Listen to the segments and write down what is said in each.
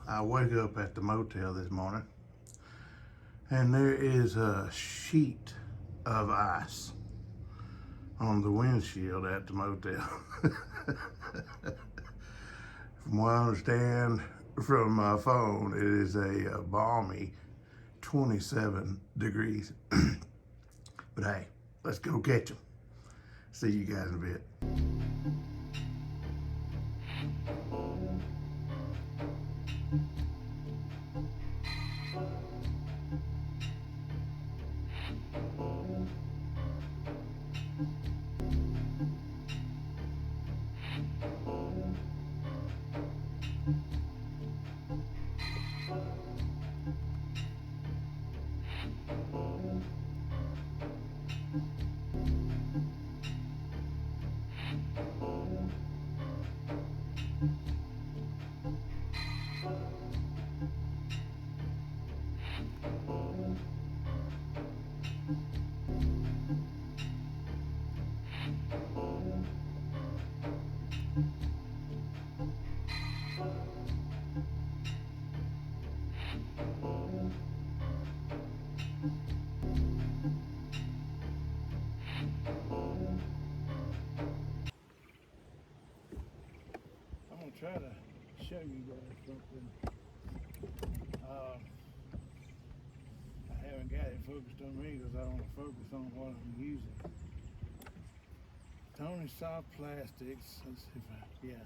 I wake up at the motel this morning and there is a sheet of ice on the windshield at the motel. From what I understand from my phone, it is a balmy 27 degrees. But hey, let's go catch them. See you guys in a bit. I'm gonna try to show you guys something. I haven't got it focused on me because I want to focus on what I'm using. Tony Soft Plastics. Let's see if yeah,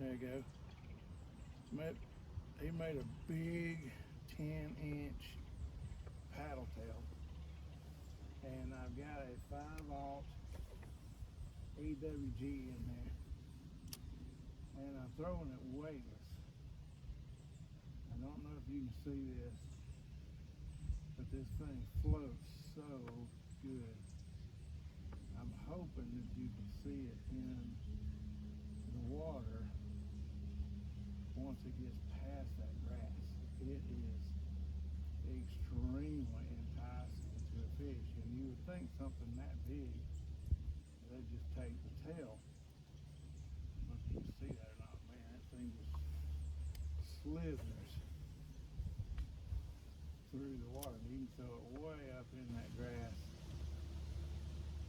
there you go. He made a big 10-inch paddle tail, and I've got a 5/0 AWG in there, and I'm throwing it weightless. I don't know if you can see this, but this thing floats so good. I'm hoping that you can see it in the water once it gets past that grass. It is extremely enticing to a fish, and you would think something that big, they'd just take the tail. I don't know if you can see that or not, man. That thing just slithers through the water. You can throw it way up in that grass,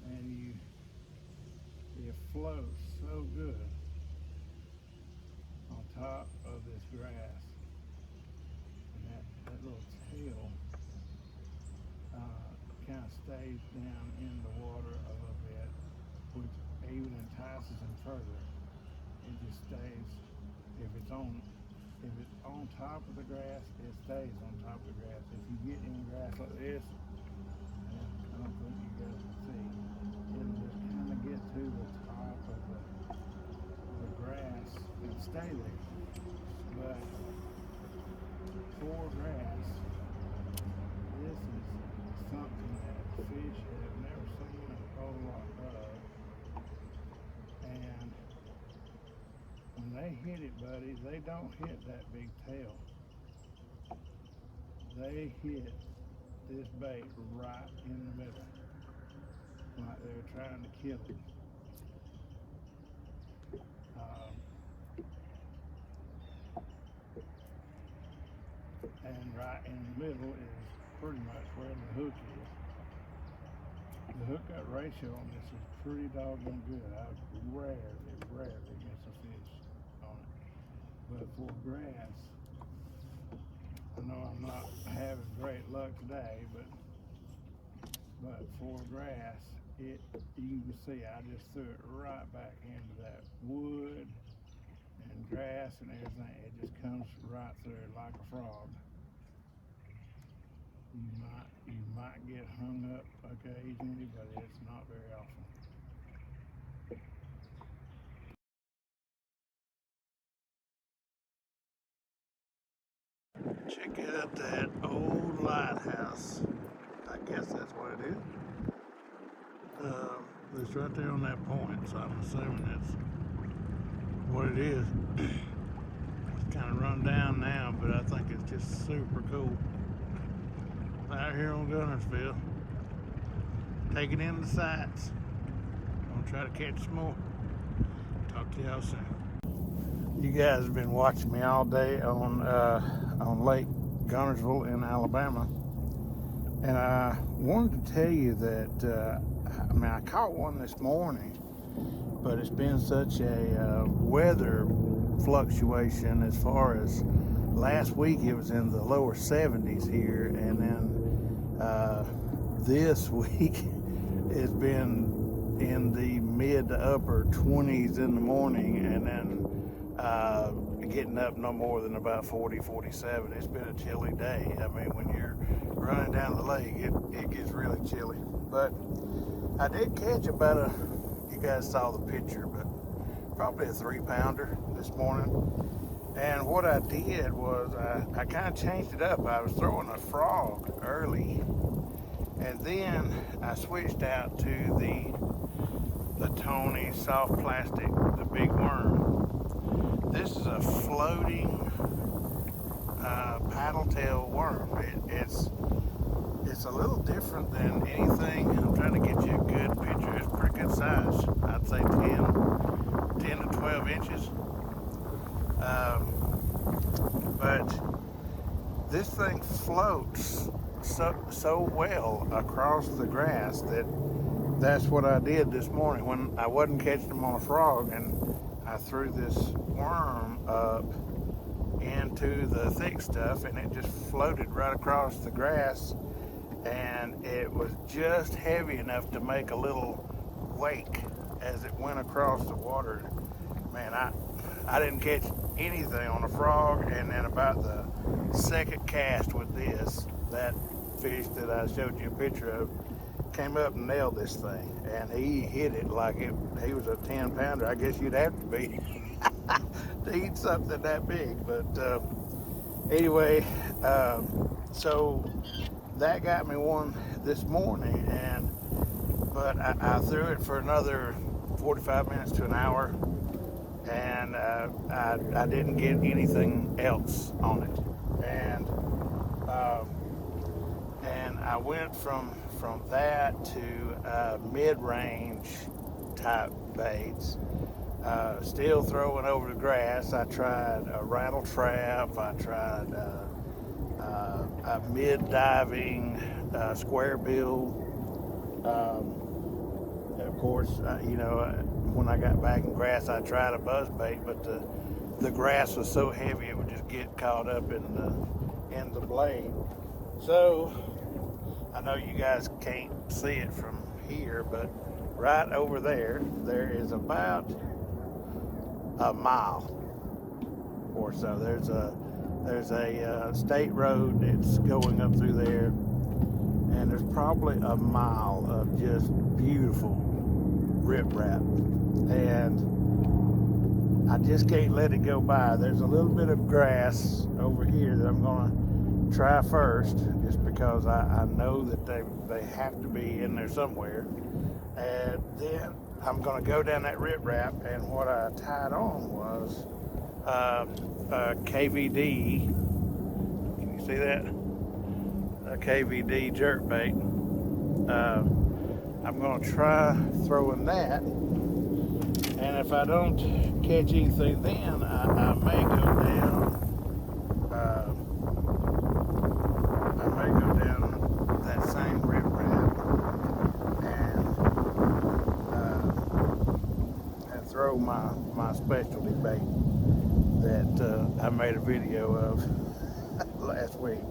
and it floats so good on top of this grass. And that little tail kind of stays down in the water a little bit, which even entices them further. It just stays. If it's on top of the grass, it stays on top of the grass. If you get in grass like this, I don't think you guys can see, it'll just kind of get to the top of the grass and stay there. But for grass, this is something that fish have never seen a whole lot of. And when they hit it, buddy, they don't hit that big tail. They hit this bait right in the middle, like they're trying to kill it. And right in the middle is pretty much where the hook is. The hookup ratio on this is pretty doggone good. I rarely miss a fish on it. But for grass, I know I'm not having great luck today, but for grass, you can see I just threw it right back into that wood and grass and everything. It just comes right through like a frog. You might get hung up occasionally, but it's not very often. Check out that old lighthouse. I guess that's what it is. It's right there on that point, so I'm assuming that's what it is. It's kind of run down now, but I think it's just super cool. Out here on Guntersville, taking in the sights. I'm gonna try to catch some more. Talk to y'all soon. You guys have been watching me all day on Lake Guntersville in Alabama, and I wanted to tell you that I caught one this morning, but it's been such a weather fluctuation. As far as last week, it was in the lower 70s here, and then this week it's been in the mid to upper 20s in the morning, and then getting up no more than about 40, 47. It's been a chilly day. I mean, when you're running down the lake, it gets really chilly. But I did catch you guys saw the picture, but probably a 3-pounder this morning. And what I did was I kind of changed it up. I was throwing a frog early, and then I switched out to the Tony soft plastic, the big worm. This is a floating paddle tail worm. It's a little different than anything. I'm trying to get you a good picture. It's pretty good size. I'd say 10 to 12 inches. But this thing floats so well across the grass that's what I did this morning when I wasn't catching them on a frog, and I threw this worm up into the thick stuff, and it just floated right across the grass, and it was just heavy enough to make a little wake as it went across the water. Man, I didn't catch anything on a frog, and then about the second cast with that fish that I showed you a picture of came up and nailed this thing, and he hit it like he was a 10-pounder. I guess you'd have to be to eat something that big. But anyway, so that got me one this morning, but I threw it for another 45 minutes to an hour, and I didn't get anything else on it, and I went from that to mid-range type baits, still throwing over the grass. I tried a rattle trap. I tried a mid-diving square bill. Of course, when I got back in grass, I tried a buzz bait, but the grass was so heavy it would just get caught up in the blade. So I know you guys can't see it from here, but right over there is about a mile or so. There's a state road that's going up through there, and there's probably a mile of just beautiful riprap, and I just can't let it go by. There's a little bit of grass over here that I'm gonna try first, just because I know that they have to be in there somewhere, and then I'm gonna go down that riprap, and what I tied on was a KVD. Can you see that? A KVD jerkbait. I'm gonna try throwing that, and if I don't catch anything, then I may go down. That same riprap and throw my specialty bait that I made a video of last week.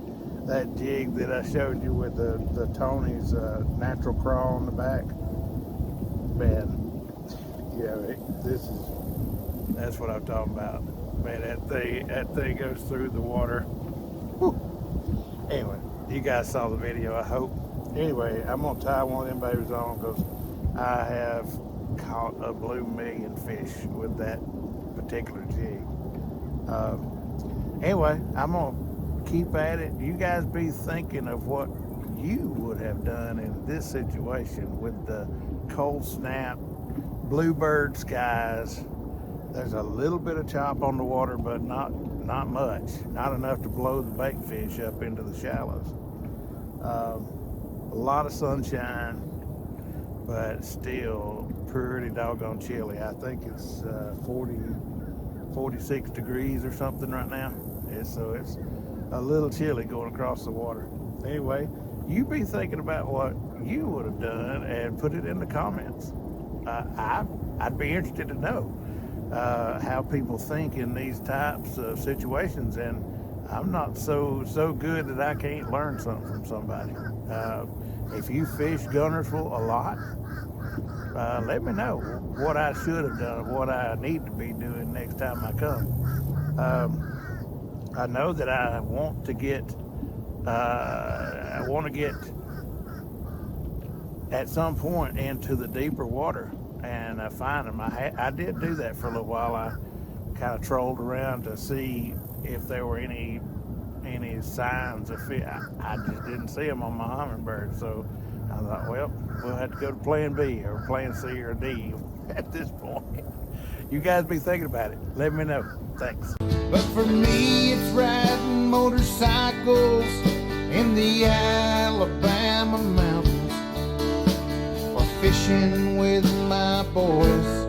That jig that I showed you with the Tony's natural crawl on the back. Man, that's what I'm talking about. Man, that thing goes through the water. Whew. Anyway, you guys saw the video, I hope. Anyway, I'm gonna tie one of them babies on because I have caught a blue million fish with that particular jig. Anyway, I'm gonna keep at it. You guys be thinking of what you would have done in this situation with the cold snap, bluebird skies. There's a little bit of chop on the water, but not much. Not enough to blow the bait fish up into the shallows. A lot of sunshine, but still pretty doggone chilly. I think it's 40, 46 degrees or something right now. So it's a little chilly going across the water. Anyway, you be thinking about what you would have done and put it in the comments. I'd be interested to know how people think in these types of situations, and I'm not so good that I can't learn something from somebody. If you fish Guntersville a lot, let me know what I should have done, what I need to be doing next time I come. I know that I want to get at some point into the deeper water and find them. I did do that for a little while. I kind of trolled around to see if there were any signs of fish. I just didn't see them on my hummingbird, so I thought, well, we'll have to go to plan B or plan C or D at this point. You guys be thinking about it. Let me know. Thanks. But for me, it's riding motorcycles in the Alabama mountains, or fishing with my boys